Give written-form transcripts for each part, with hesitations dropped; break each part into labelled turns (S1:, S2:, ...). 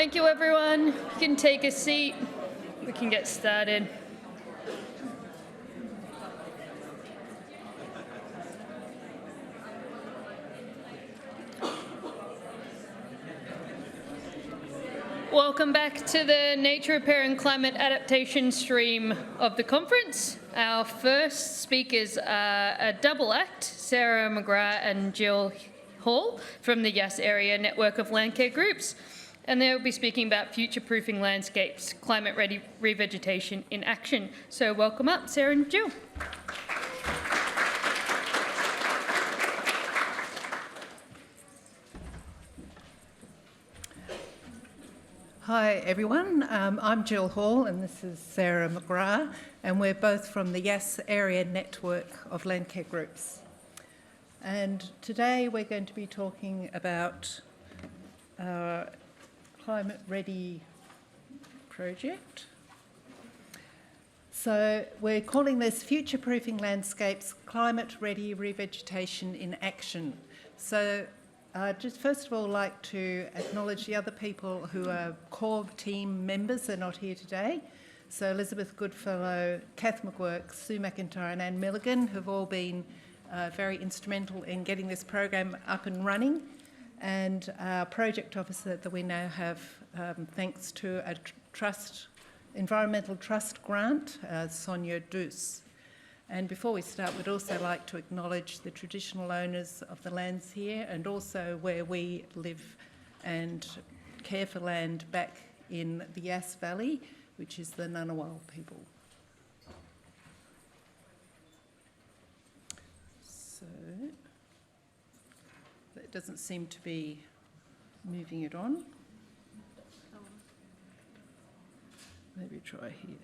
S1: Thank you, everyone. You can take a seat. We can get started. Welcome back to the Nature Repair and Climate Adaptation stream of the conference. Our first speakers are a double act, Sarah McGrath and Gill Hall from the Yass area network of Landcare groups. And they'll be speaking about future-proofing landscapes, climate-ready revegetation in action. So welcome up, Sarah and Gill.
S2: Hi everyone, I'm Gill Hall and this is Sarah McGrath, and we're both from the Yass area network of Landcare groups. And today we're going to be talking about our Climate Ready project. So we're calling this Future-Proofing Landscapes, Climate Ready Revegetation in Action. So I'd just first of all like to acknowledge the other people who are core team members. They're not here today. So Elizabeth Goodfellow, Kath McGuirk, Sue McIntyre and Anne Milligan have all been very instrumental in getting this program up and running. And our project officer that we now have, thanks to a environmental trust grant, Sonia Duce. And before we start, we'd also like to acknowledge the traditional owners of the lands here and also where we live and care for land back in the Yass Valley, which is the Ngunnawal people. So that doesn't seem to be moving it on. Maybe try here.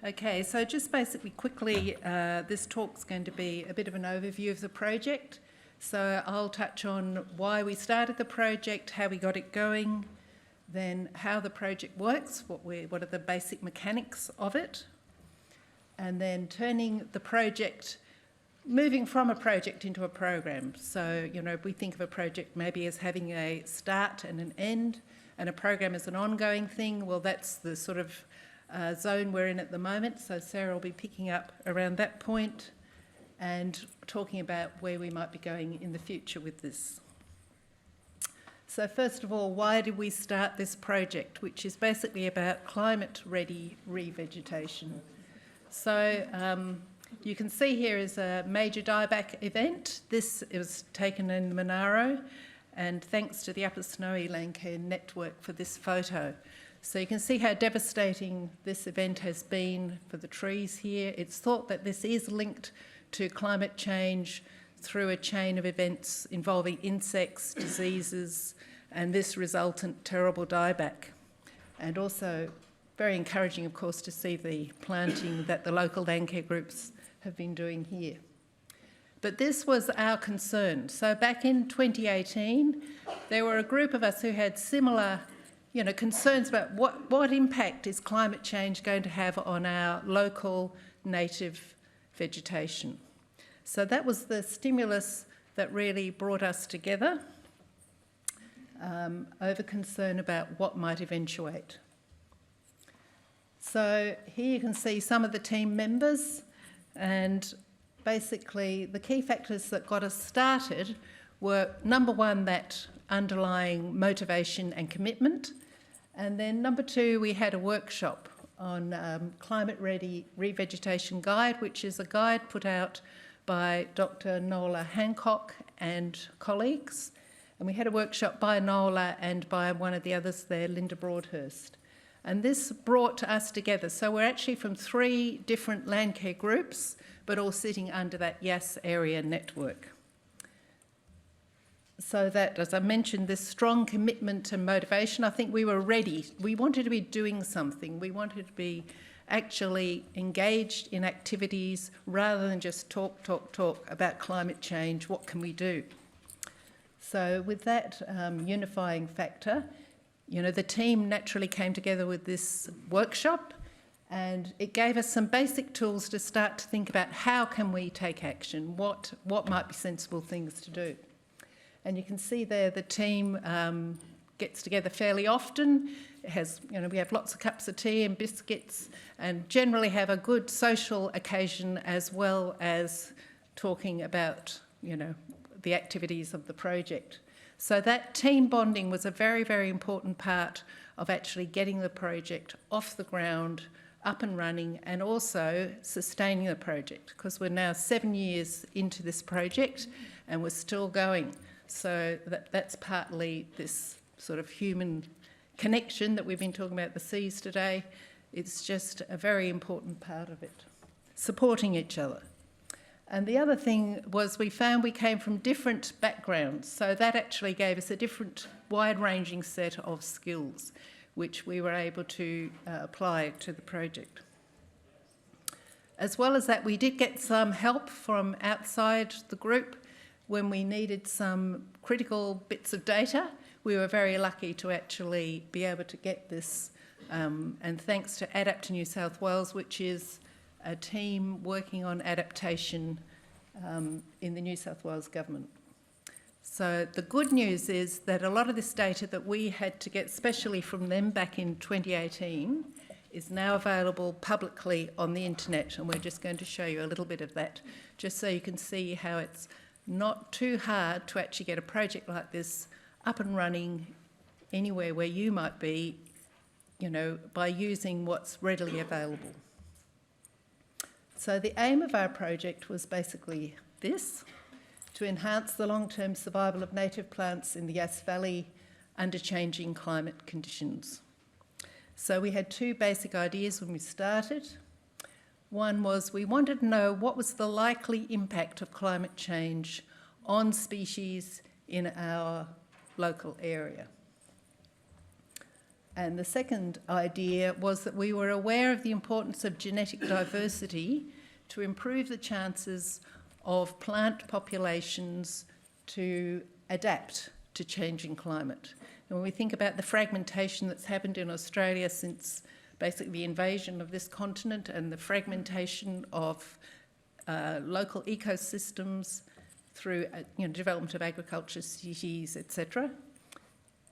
S2: Okay, so just basically quickly, this talk's going to be a bit of an overview of the project. So I'll touch on why we started the project, how we got it going, then how the project works, what are the basic mechanics of it, and then turning the project, moving from a project into a program. So, you know, we think of a project maybe as having a start and an end, and a program as an ongoing thing. Well, that's the sort of zone we're in at the moment. So Sarah will be picking up around that point and talking about where we might be going in the future with this. So first of all, why did we start this project, which is basically about climate-ready revegetation? So you can see here is a major dieback event. This was taken in Monaro, and thanks to the Upper Snowy Landcare network for this photo. So you can see how devastating this event has been for the trees here. It's thought that this is linked to climate change through a chain of events involving insects, diseases, and this resultant terrible dieback. And also very encouraging, of course, to see the planting that the local Landcare groups have been doing here. But this was our concern. So back in 2018, there were a group of us who had similar concerns about what impact is climate change going to have on our local native vegetation. So that was the stimulus that really brought us together over concern about what might eventuate. So here you can see some of the team members, and basically the key factors that got us started were, number one, that underlying motivation and commitment. And then number two, we had a workshop on Climate Ready Revegetation Guide, which is a guide put out by Dr. Nola Hancock and colleagues. And we had a workshop by Nola and by one of the others there, Linda Broadhurst. And this brought us together. So we're actually from 3 different Landcare groups, but all sitting under that Yass area network. So that, as I mentioned, this strong commitment and motivation, I think we were ready. We wanted to be doing something. We wanted to be actually engaged in activities rather than just talk about climate change. What can we do? So with that unifying factor, the team naturally came together with this workshop, and it gave us some basic tools to start to think about how can we take action, what might be sensible things to do. And you can see there the team gets together fairly often. It has, we have lots of cups of tea and biscuits, and generally have a good social occasion as well as talking about, the activities of the project. So that team bonding was a very, very important part of actually getting the project off the ground, up and running, and also sustaining the project, because we're now 7 years into this project and we're still going. So that's partly this sort of human connection that we've been talking about, the seas today. It's just a very important part of it, supporting each other. And the other thing was we found we came from different backgrounds, so that actually gave us a different wide-ranging set of skills which we were able to apply to the project. As well as that, we did get some help from outside the group when we needed some critical bits of data. We were very lucky to actually be able to get this, and thanks to Adapt New South Wales, which is a team working on adaptation in the New South Wales government. So the good news is that a lot of this data that we had to get specially from them back in 2018 is now available publicly on the internet, and we're just going to show you a little bit of that, just so you can see how it's not too hard to actually get a project like this up and running anywhere where you might be, by using what's readily available. So the aim of our project was basically this: to enhance the long-term survival of native plants in the Yass Valley under changing climate conditions. So we had two basic ideas when we started. One was we wanted to know what was the likely impact of climate change on species in our local area. And the second idea was that we were aware of the importance of genetic diversity to improve the chances of plant populations to adapt to changing climate. And when we think about the fragmentation that's happened in Australia since basically the invasion of this continent and the fragmentation of local ecosystems through development of agriculture, cities, etc.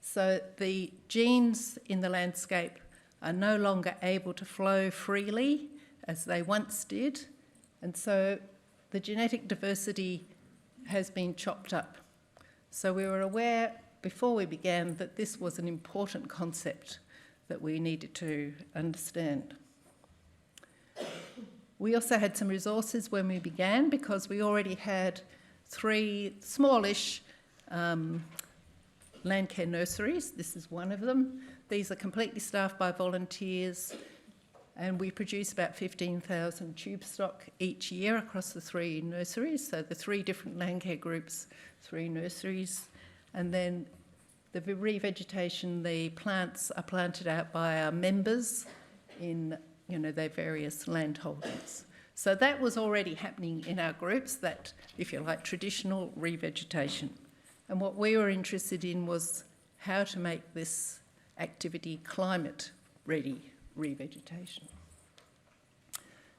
S2: So the genes in the landscape are no longer able to flow freely as they once did, and so the genetic diversity has been chopped up. So we were aware before we began that this was an important concept that we needed to understand. We also had some resources when we began because we already had 3 smallish Landcare nurseries. This is one of them. These are completely staffed by volunteers, and we produce about 15,000 tube stock each year across the 3 nurseries. So the 3 different Landcare groups, 3 nurseries. And then the revegetation, the plants are planted out by our members in their various land holdings. So that was already happening in our groups, that, if you like, traditional revegetation. And what we were interested in was how to make this activity climate-ready revegetation.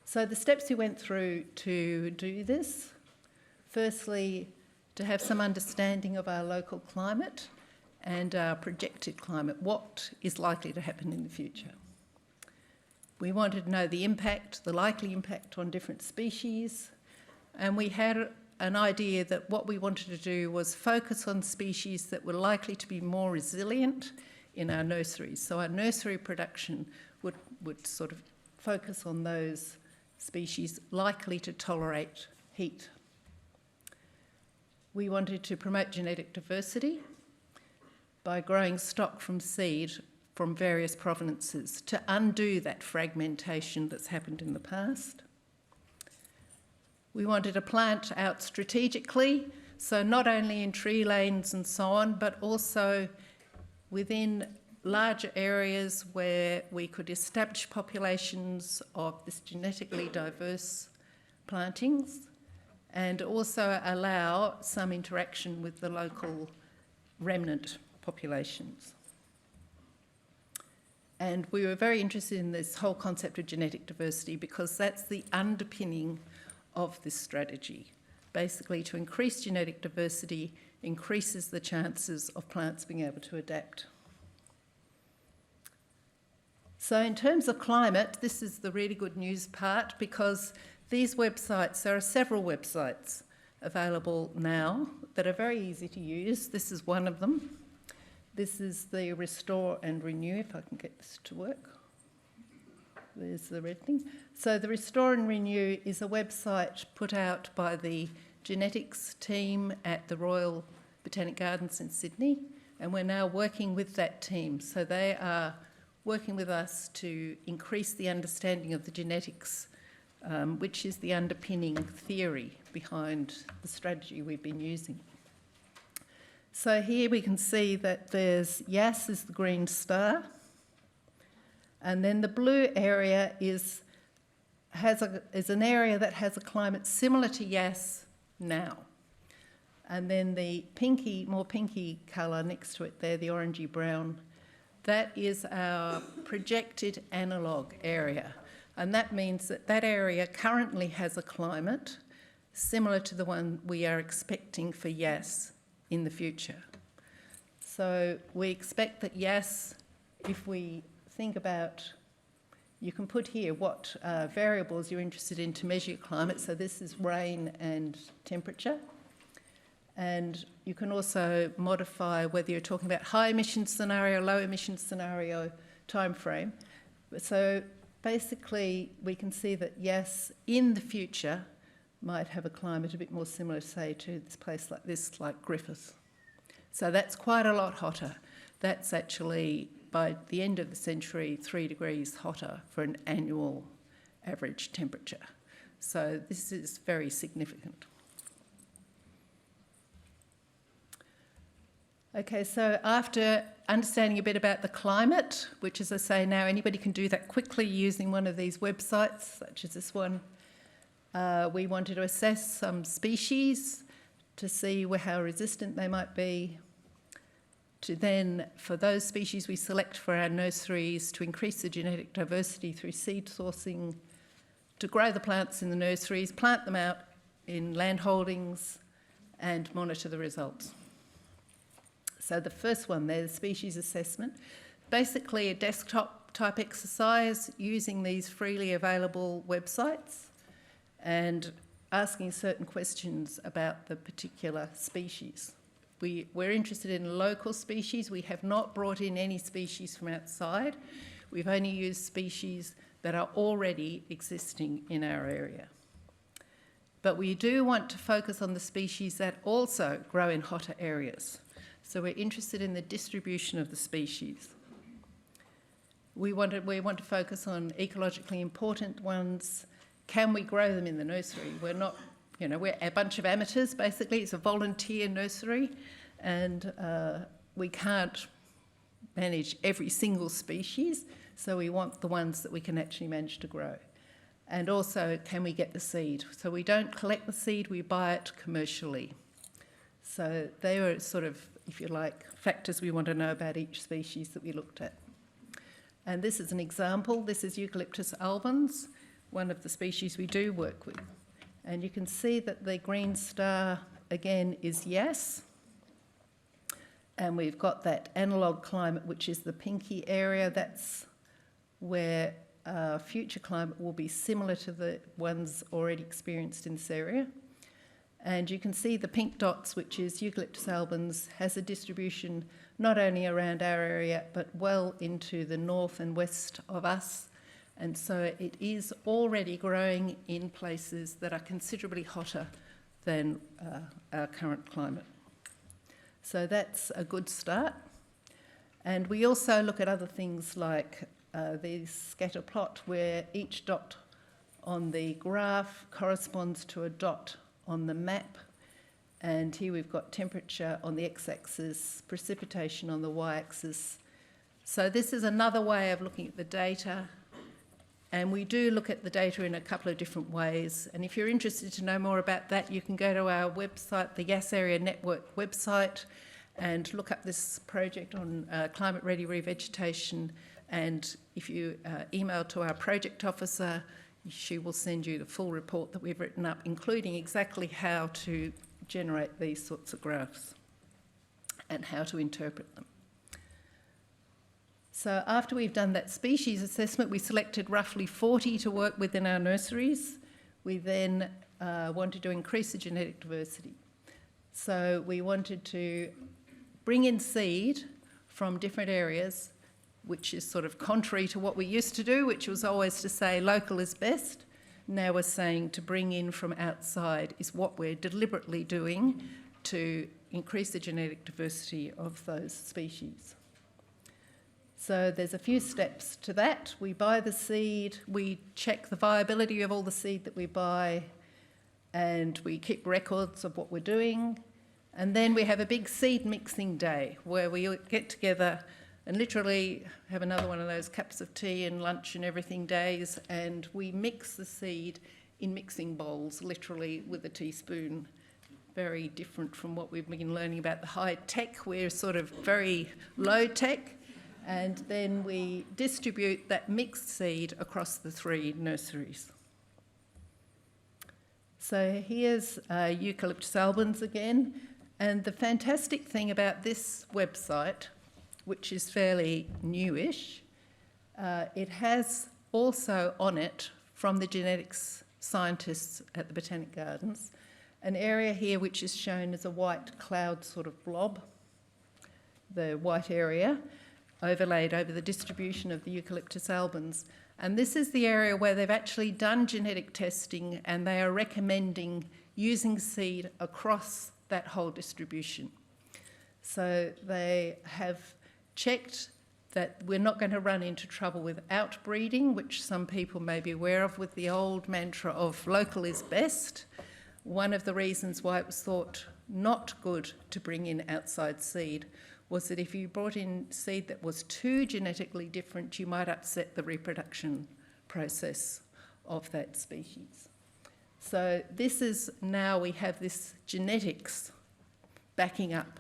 S2: So the steps we went through to do this: firstly, to have some understanding of our local climate and our projected climate, what is likely to happen in the future. We wanted to know the impact, the likely impact on different species, and we had an idea that what we wanted to do was focus on species that were likely to be more resilient in our nurseries. So our nursery production would sort of focus on those species likely to tolerate heat. We wanted to promote genetic diversity by growing stock from seed from various provenances to undo that fragmentation that's happened in the past. We wanted to plant out strategically, so not only in tree lanes and so on, but also within larger areas where we could establish populations of this genetically diverse plantings and also allow some interaction with the local remnant populations. And we were very interested in this whole concept of genetic diversity because that's the underpinning of this strategy. Basically, to increase genetic diversity increases the chances of plants being able to adapt. So in terms of climate, this is the really good news part, because these websites, there are several websites available now that are very easy to use. This is one of them. This is the Restore and Renew, if I can get this to work. There's the red thing. So the Restore and Renew is a website put out by the genetics team at the Royal Botanic Gardens in Sydney, and we're now working with that team. So they are working with us to increase the understanding of the genetics, which is the underpinning theory behind the strategy we've been using. So here we can see that there's Yass is the green star, and then the blue area is an area that has a climate similar to Yass now. And then the more pinky colour next to it there, the orangey brown, that is our projected analogue area. And that means that that area currently has a climate similar to the one we are expecting for Yass in the future. So we expect that Yass, if we think about, you can put here what variables you're interested in to measure your climate. So this is rain and temperature. And you can also modify whether you're talking about high emission scenario, low emission scenario time frame. So basically we can see that Yass in the future might have a climate a bit more similar, say, to this place like this, like Griffith. So that's quite a lot hotter. That's actually, by the end of the century, 3 degrees hotter for an annual average temperature. So this is very significant. Okay, so after understanding a bit about the climate, which, as I say now, anybody can do that quickly using one of these websites, such as this one, we wanted to assess some species to see how resistant they might be, to then, for those species we select for our nurseries, to increase the genetic diversity through seed sourcing, to grow the plants in the nurseries, plant them out in land holdings, and monitor the results. So the first one there, the species assessment, basically a desktop type exercise using these freely available websites and asking certain questions about the particular species. We're interested in local species. We have not brought in any species from outside. We've only used species that are already existing in our area. But we do want to focus on the species that also grow in hotter areas. So we're interested in the distribution of the species. We want to focus on ecologically important ones. Can we grow them in the nursery? We're not, we're a bunch of amateurs, basically. It's a volunteer nursery, and we can't manage every single species, so we want the ones that we can actually manage to grow. And also, can we get the seed? So we don't collect the seed, we buy it commercially. So they were sort of, if you like, factors we want to know about each species that we looked at. And this is an example. This is Eucalyptus albans, one of the species we do work with. And you can see that the green star, again, is Yass. And we've got that analogue climate, which is the pinky area. That's where future climate will be similar to the ones already experienced in this area. And you can see the pink dots, which is Eucalyptus albans, has a distribution not only around our area, but well into the north and west of us. And so it is already growing in places that are considerably hotter than our current climate. So that's a good start. And we also look at other things like the scatter plot, where each dot on the graph corresponds to a dot on the map. And here we've got temperature on the x-axis, precipitation on the y-axis. So this is another way of looking at the data. And we do look at the data in a couple of different ways. And if you're interested to know more about that, you can go to our website, the Yass Area Network website, and look up this project on climate-ready revegetation. And if you email to our project officer, she will send you the full report that we've written up, including exactly how to generate these sorts of graphs and how to interpret them. So after we've done that species assessment, we selected roughly 40 to work with in our nurseries. We then wanted to increase the genetic diversity. So we wanted to bring in seed from different areas, which is sort of contrary to what we used to do, which was always to say local is best. Now we're saying to bring in from outside is what we're deliberately doing to increase the genetic diversity of those species. So there's a few steps to that. We buy the seed, we check the viability of all the seed that we buy, and we keep records of what we're doing. And then we have a big seed mixing day where we get together and literally have another one of those cups of tea and lunch and everything days, and we mix the seed in mixing bowls, literally with a teaspoon. Very different from what we've been learning about the high tech. We're sort of very low tech. And then we distribute that mixed seed across the 3 nurseries. So here's Eucalyptus albans again. And the fantastic thing about this website, which is fairly newish, it has also on it, from the genetics scientists at the Botanic Gardens, an area here which is shown as a white cloud sort of blob, the white area, overlaid over the distribution of the Eucalyptus albans. And this is the area where they've actually done genetic testing and they are recommending using seed across that whole distribution. So they have checked that we're not going to run into trouble with outbreeding, which some people may be aware of with the old mantra of local is best. One of the reasons why it was thought not good to bring in outside seed was that if you brought in seed that was too genetically different, you might upset the reproduction process of that species. So this is now we have this genetics backing up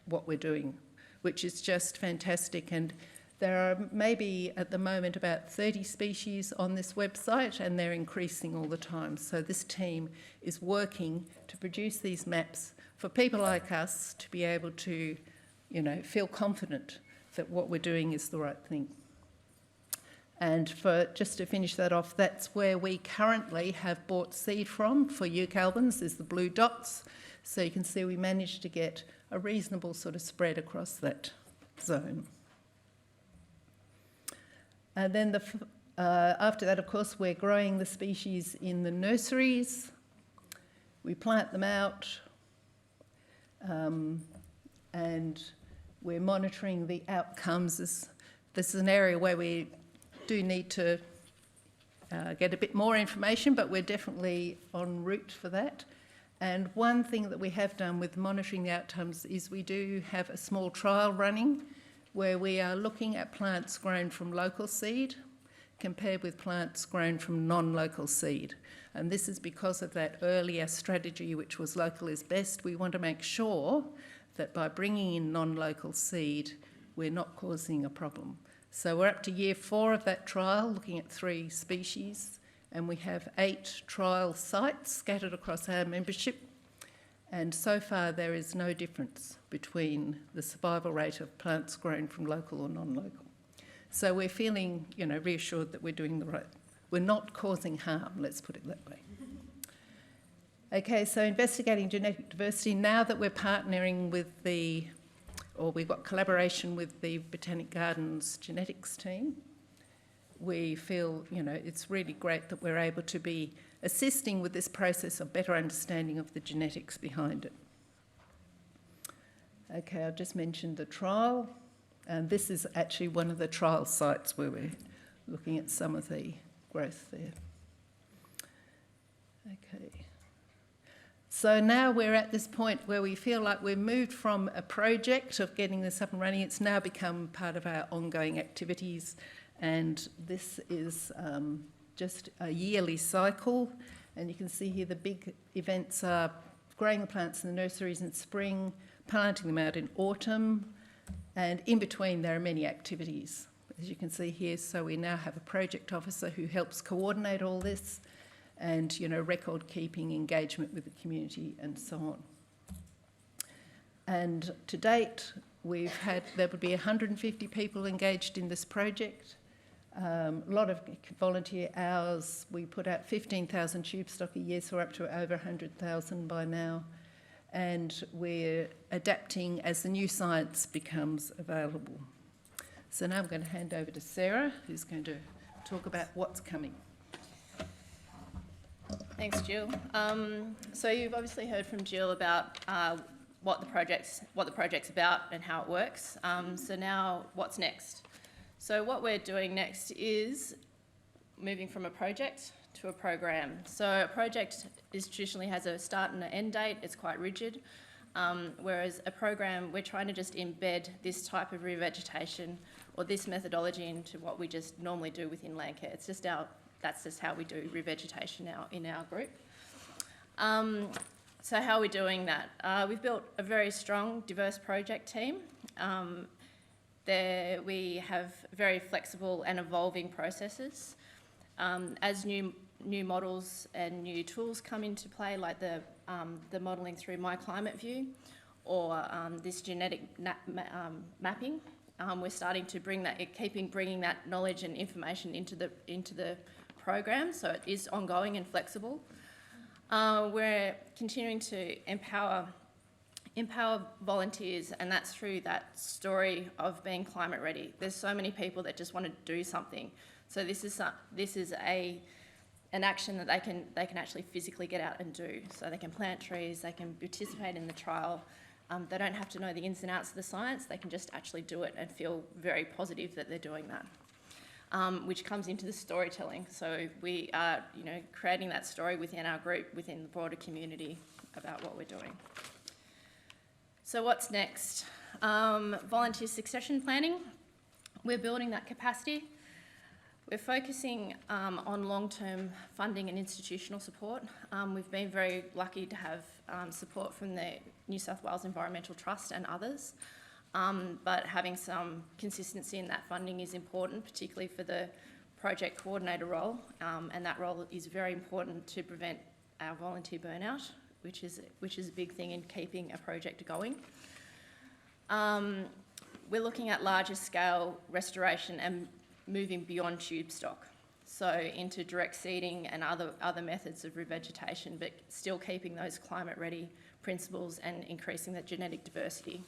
S2: what we're doing, which is just fantastic. And there are maybe at the moment about 30 species on this website, and they're increasing all the time. So this team is working to produce these maps for people like us to be able to, feel confident that what we're doing is the right thing. And just to finish that off, that's where we currently have bought seed from for Euc albans, there's the blue dots. So you can see we managed to get a reasonable sort of spread across that zone. And then after that, of course, we're growing the species in the nurseries. We plant them out, and we're monitoring the outcomes. This is an area where we do need to get a bit more information, but we're definitely en route for that. And one thing that we have done with monitoring the outcomes is we do have a small trial running where we are looking at plants grown from local seed compared with plants grown from non-local seed. And this is because of that earlier strategy, which was local is best. We want to make sure that by bringing in non-local seed, we're not causing a problem. So we're up to year 4 of that trial, looking at 3 species, and we have 8 trial sites scattered across our membership. And so far, there is no difference between the survival rate of plants grown from local or non-local. So we're feeling, reassured that we're doing the right. We're not causing harm, let's put it that way. Okay, so investigating genetic diversity. Now that we're partnering with we've got collaboration with the Botanic Gardens genetics team, we feel, it's really great that we're able to be assisting with this process of better understanding of the genetics behind it. Okay, I've just mentioned the trial, and this is actually one of the trial sites where we're looking at some of the growth there. Okay. So now we're at this point where we feel like we've moved from a project of getting this up and running. It's now become part of our ongoing activities, and this is just a yearly cycle. And you can see here the big events are growing the plants in the nurseries in spring, planting them out in autumn, and in between there are many activities, as you can see here. So we now have a project officer who helps coordinate all this, and record keeping, engagement with the community, and so on. And to date, there would be 150 people engaged in this project. A lot of volunteer hours. We put out 15,000 tube stock a year, so we're up to over 100,000 by now. And we're adapting as the new science becomes available. So now I'm going to hand over to Sarah, who's going to talk about what's coming.
S3: Thanks, Gill. So you've obviously heard from Gill about what the project's about and how it works. So now, what's next? So what we're doing next is moving from a project to a program. So a project traditionally has a start and an end date. It's quite rigid. Whereas a program, we're trying to just embed this type of revegetation or this methodology into what we just normally do within Landcare. That's just how we do revegetation now in our group. So how are we doing that? We've built a very strong, diverse project team. There we have very flexible and evolving processes. As new models and new tools come into play, like the modelling through My Climate View or this genetic mapping, we're starting to keeping bringing that knowledge and information into the program, so it is ongoing and flexible. We're continuing to empower volunteers, and that's through that story of being climate ready. There's so many people that just want to do something. So this is an action that they can actually physically get out and do. So they can plant trees, they can participate in the trial. They don't have to know the ins and outs of the science. They can just actually do it and feel very positive that they're doing that, which comes into the storytelling. So we are, creating that story within our group, within the broader community about what we're doing. So what's next? Volunteer succession planning. We're building that capacity. We're focusing on long-term funding and institutional support. We've been very lucky to have support from the New South Wales Environmental Trust and others, but having some consistency in that funding is important, particularly for the project coordinator role, and that role is very important to prevent our volunteer burnout, which is a big thing in keeping a project going. We're looking at larger scale restoration and moving beyond tube stock, so into direct seeding and other methods of revegetation, but still keeping those climate ready principles and increasing that genetic diversity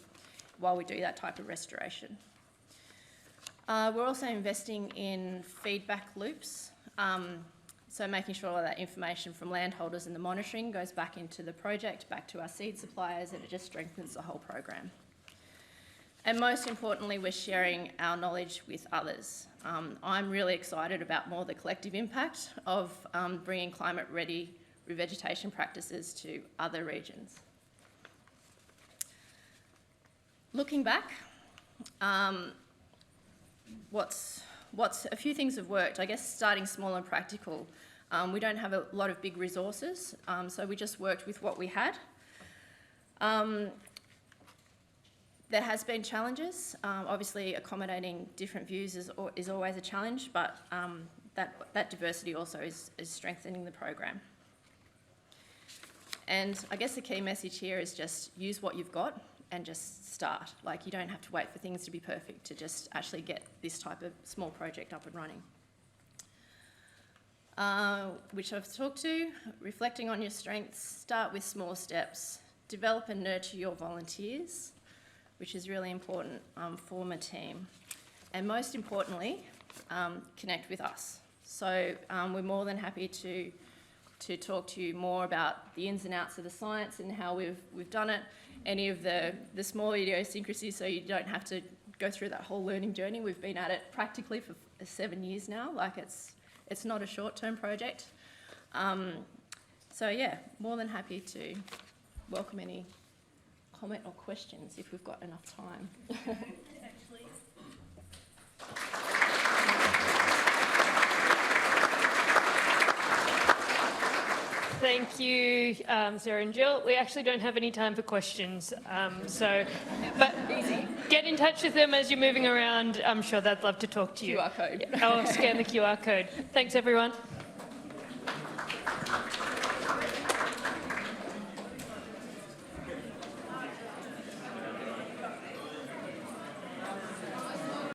S3: while we do that type of restoration. We're also investing in feedback loops, so making sure that information from landholders and the monitoring goes back into the project, back to our seed suppliers, and it just strengthens the whole program. And most importantly, we're sharing our knowledge with others. I'm really excited about more the collective impact of bringing climate-ready revegetation practices to other regions. Looking back, what's a few things have worked. I guess starting small and practical. We don't have a lot of big resources, so we just worked with what we had. There has been challenges. Obviously, accommodating different views is always a challenge, but that diversity also is strengthening the program. And I guess the key message here is just use what you've got and just start. Like, you don't have to wait for things to be perfect to just actually get this type of small project up and running. Which I've talked to, reflecting on your strengths, start with small steps, develop and nurture your volunteers, which is really important, form a team. And most importantly, connect with us. So we're more than happy to talk to you more about the ins and outs of the science and how we've done it, any of the small idiosyncrasies, so you don't have to go through that whole learning journey. We've been at it practically for 7 years now, like it's not a short-term project. So yeah, more than happy to welcome any comment or questions if we've got enough time.
S1: Thank you, Sarah and Gill. We actually don't have any time for questions, but get in touch with them as you're moving around. I'm sure they'd love to talk to you.
S3: QR code.
S1: Oh, scan the QR code. Thanks, everyone.